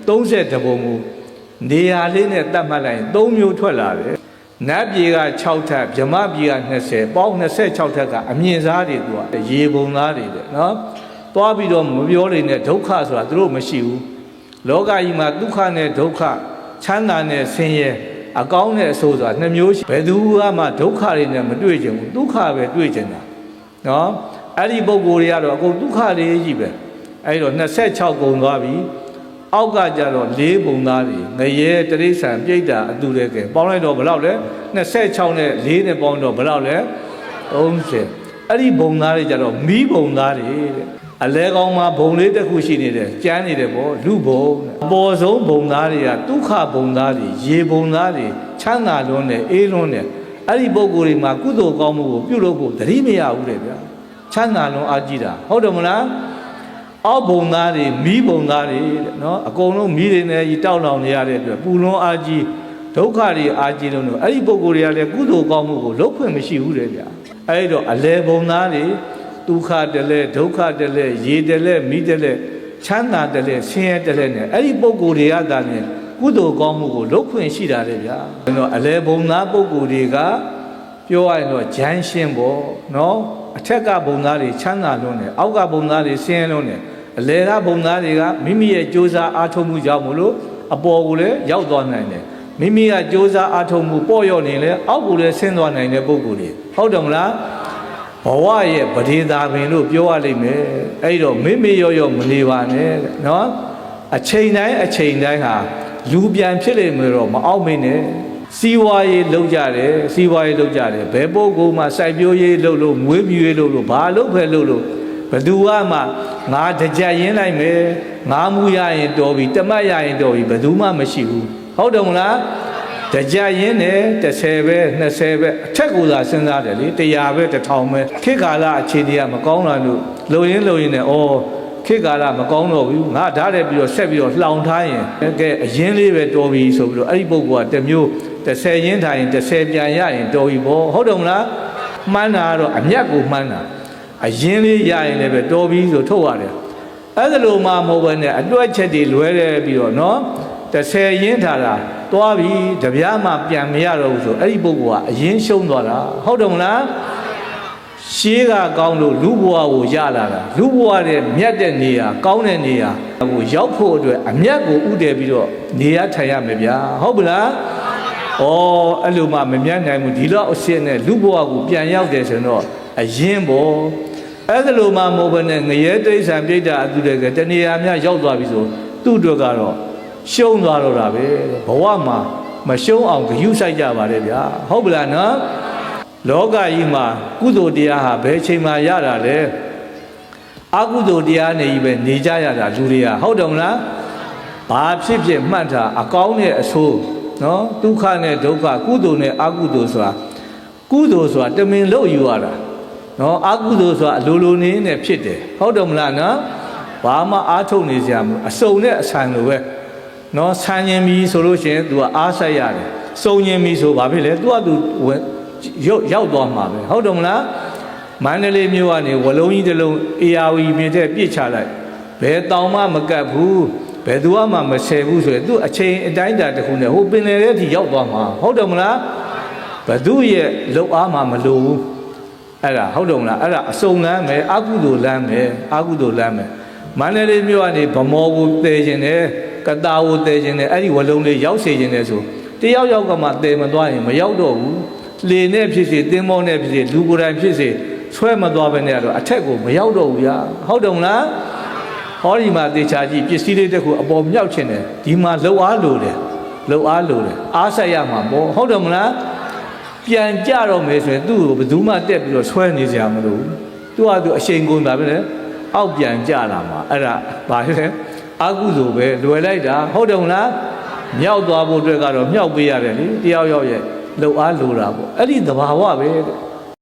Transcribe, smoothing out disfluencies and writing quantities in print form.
30တပုံကိုနေရာလေးနဲ့တတ်မှတ်လိုက်ရင်3မျိုးထွက်လာတယ်နတ်ပြည်က6ထပ်ဗြဟ္မပြည်က20ပေါင်း26ထပ်ကအမြင်စားတွေသူကရေပုံသားတွေတဲ့နော်သွားပြီးတော့မပြောနေနဲ့ဒုက္ခဆိုတာသူတို့မရှိဘူးလောကကြီးမှာဒုက္ခနဲ့ဒုက္ခချမ်းသာနဲ့ဆင်းရဲအကောင်းနဲ့အဆိုးဆိုတာ2မျိုးရှိဘယ်သူမှဒုက္ခတွေနဲ့မတွေ့ကြဘူးဒုက္ခပဲတွေ့ကြတာနော်အဲ့ဒီပုဂ္ဂိုလ်တွေကတော့အကုန်ဒုက္ခတွေကြီးပဲအဲ့တော့26ကုန်သွားပြီအောက်ကကြတော့4ပုံသားတွေငရဲတရိษံပြိတ္တာအတူတည်းကဲပေါင်းလိုက်တော့ဘယ်လောက်လဲ26နဲ့4နဲ့ပေါင်းတော့ဘယ်လောက်လဲ30အဲ့ဒီဘုံသားတွေကြတော့မီးဘုံသားတွေတဲ့အလဲကောင်းမှာဘုံလေးတစ်ခုရှိနေတယ်ကျန်းနေတယ်ပေါ့လူဘုံအပေါ်ဆုံးဘုံသားတွေကဒုက္ခဘုံသားတွေရေဘုံသားတွေချမ်းသာလွန်းတယ်အေးလွန်းတယ်အဲ့ဒီပုဂ္ဂိုလ်တွေမှာကုသိုလ်ကောင်းမှုကိုပြုလုပ်ဖို့သတိမရဘူးတဲ့ဗျာချမ်းသာလွန်းအားကြီးတာဟုတ်တယ်မလားအောက်ဘုံသားတွေမီးဘုံသားတွေနော်အကုန်လုံးမီးတွေနဲ့ကြီးတောက်လောင်နေရတဲ့အတွက်ပူလွန်းအားကြီးဒုက္ခတွေအားကြီးလို့အဲ့ဒီပုဂ္ဂိုလ်တွေကလည်းကုသိုလ်ကောင်းမှုကိုလုပ်ခွင့်မရှိဘူးတဲ့ဗျာအဲ့တော့အလဲဘုံသားတွေဒုက္ခတလဲဒုက္ခတလဲရေတလဲမီးတလဲချမ်းသာတလဲဆင်းရဲတလဲနဲ့အဲ့ဒီပုဂ္ဂိုလ်တွေကသာနဲ့ကုသိုလ်ကောင်းမှုကိုလုပ်ခွင့်ရှိတာလေဗျာအဲ့တော့အလဲဘုံသားပုဂ္ဂိုလ်တွေကပြောရရင်တော့ဂျမ်းရှင်းပေါ့နော်အထက်ကဘုံသားတွေချမ်းသာလွန်းတယ်အောက်ကဘုံသားတွေဆင်းရဲလွန်းတယ်အလဲကဘုံသားတွေကမိမိရဲ့ကြိုးစားအားထုတ်မှုကြောင့်မလို့အပေါ်ကိုလည်းရောက်သွားနိုင်တယ်မိမိကကြိုးစားအားထုတ်မှုပေါ့ရော့နေလဲအောက်ကိုလည်းဆင်းသွားနိုင်တဲ့ပုဂ္ဂိုလ်တွေဟုတ်တယ်မလားဘဝရဲ့ပရိသာပင်လို့ပြောရလိမ့်မယ်အဲ့တော့မိမိရော့မနေပါနဲ့နော်အချိန်တိုင်းဟာလူပြန်ဖြစ်လိမ့်မယ်တော့မအောင်မင်းနဲ့စီးပွားရေးလုပ်ကြတယ်ဘယ်ပုဂ္ဂိုလ်မှစိုက်ပျိုးရေးလုပ်လို့မွေးမြူရေးလုပ်လို့ဘာလုပ်ပဲလုပ်လို့ဘယ်သူမှငါတကြရင်းလိုက်မယ်ငါမှုရရင်တော်ပြီတမတ်ရရင်တော်ပြီဘယ်သူမှမရှိဘူးဟုတ်တယ်မလားတကြရင်းနဲ့30ပဲ20ပဲအထက်ကိုသာစဉ်းစားတယ်လေ100ပဲ1000ပဲခေတ်ကာလအခြေအနေကမကောင်းလာလို့လုံရင်းနဲ့ဩခေတ်ကာလမကောင်းတော့ဘူးငါဓာတ်တယ်ပြီးတော့ဆက်ပြီးတော့လှောင်ထားရင်ကဲအရင်လေးပဲတော်ပြီဆိုပြီးတော့အဲ့ဒီပုဂ္ဂိုလ်ကတစ်မျိုး30ရင်းထိုင်ရင်30ပြန်ရရင်တော်ပြီပေါ့ဟုတ်တယ်မလားမှန်းတာကတော့အမျက်ကိုမှန်းတာအရင်လေးရရင်လည်းပဲတော်ပြီဆိုထုတ်ရတယ်အဲ့ဒါလိုမှမဟုတ်ဘဲနဲ့အတွက်ချက်တွေလွဲတယ်ပြီးတော့နော်30ရင်းထားတာသွားပြီတပြားမှပြန်မရတော့ဘူးဆိုအဲ့ဒီပုဂ္ဂိုလ်ကအရင်ရှုံးသွားတာဟုတ်တယ်မလားရှေးကကောင်းလို့လူဘဝကိုရလာတာလူဘဝရဲ့မြတ်တဲ့နေရာကောင်းတဲ့နေရာကိုရောက်ဖို့အတွက်အမြတ်ကိုဥတည်ပြီးတော့နေရထိုင်ရမယ်ဗျာဟုတ်ပလားဩအဲ့လိုမှမမြတ်နိုင်ဘူးဒီတော့အရှင်းနဲ့လူဘဝကိုပြန်ရောက်တယ်ဆိုတော့အရင်ပေါ့အဲ့ဒါလိုမှမဟုတ်ဘဲနဲ့ငရဲတိဋ္ဌံပြိတ္တာအတူတည်းကတဏှာများရောက်သွားပြီဆိုသူ့အတွက်ကတော့ရှုံးသွားတော့တာပဲဘဝမှာမရှုံးအောင်ဂရုစိုက်ကြပါလေဗျာဟုတ်ပလားနော်လောကကြီးမှာကုသိုလ်တရားဟာဘယ်ချိန်မှရတာလဲအကုသိုလ်တရားနဲ့ကြီးပဲနေကြရတာလူတွေကဟုတ်တယ်မလားဘာဖြစ်မှတ်တာအကောင်းနဲ့အဆိုးနော်ဒုက္ခနဲ့ဒုက္ခကုသိုလ်နဲ့အကုသိုလ်ဆိုတာကုသိုလ်ဆိုတာတမင်လို့ယူရတာနော်အကုသိုလ်ဆိုတာအလိုနေနဲ့ဖြစ်တယ်ဟုတ်တယ်မလားနော်ဘာမှအားထုတ်နေစရာမလိုအစုံနဲ့အဆန်လိုပဲနော်ဆန်ရင်ပြီဆိုလို့ရှိရင် तू ကအားဆက်ရတယ်စုံရင်ပြီဆိုဘာဖြစ်လဲ तू က तू ရောက်သွားမှာပဲဟုတ်တယ်မလားမန္တလေးမြို့ကနေဝလုံးကြီးတစ်လုံးအေယာဝီမြေတဲ့ပြစ်ချလိုက်ဘယ်တောင်မှမကတ်ဘူးဘယ်သူမှမဆယ်ဘူးဆိုရင် तू အချိန်အတိုင်းအတာတစ်ခုနဲ့ဟိုပင်လယ်ထဲထိရောက်သွားမှာဟုတ်တယ်မလားဘသူရဲ့လုံအားမှမလိုဘူးအဲ့ဒါဟုတ်တယ်မလားအဲ့ဒါအစုံလမ်းမယ်အကုသိုလ်လမ်းမယ်မန္တလေးမြို့ကနေဗမောကိုတည်ခြင်းနဲ့ကတာကိုတည်ခြင်းနဲ့အဲ့ဒီဝလုံးလေးရောက်စေခြင်းနဲ့ဆိုတယောက်ကမှတည်မသွားရင်မရောက်တော့ဘူးလေနဲ့ဖြစ်စေသင်္ဘောနဲ့ဖြစ်စေလူကိုယ်တိုင်ဖြစ်စေဆွဲမသွားဘဲနဲ့တော့အထက်ကိုမရောက်တော့ဘူးဗျာဟုတ်တယ်မလားဟောဒီမှာတေချာကြည့်ပစ္စည်းလေးတစ်ခုအပေါ်မြောက်ခြင်းတယ်ဒီမှာလှုပ်အားလိုတယ်အားဆက်ရမှာပေါ့ဟုတ်တယ်မလားပြန်ကြတော့မယ်ဆိုရင်သူ့ကိုဘယ်သူမှတက်ပြီးတော့ဆွဲနေစရာမလိုဘူးသူကသူအရှိန်ကုန်တာပဲလေအောက်ပြန်ကြလာမှာအဲ့ဒါဘာလဲအကုသိုလ်ပဲလွယ်လိုက်တာဟုတ်တယ်မလားမြောက်သွားဖို့အတွက်ကတော့မြောက်ပေးရတယ်လေတယောက်ရဲ့လှုပ်အားလိုတာပေါ့အဲ့ဒီသဘာဝပဲတဲ့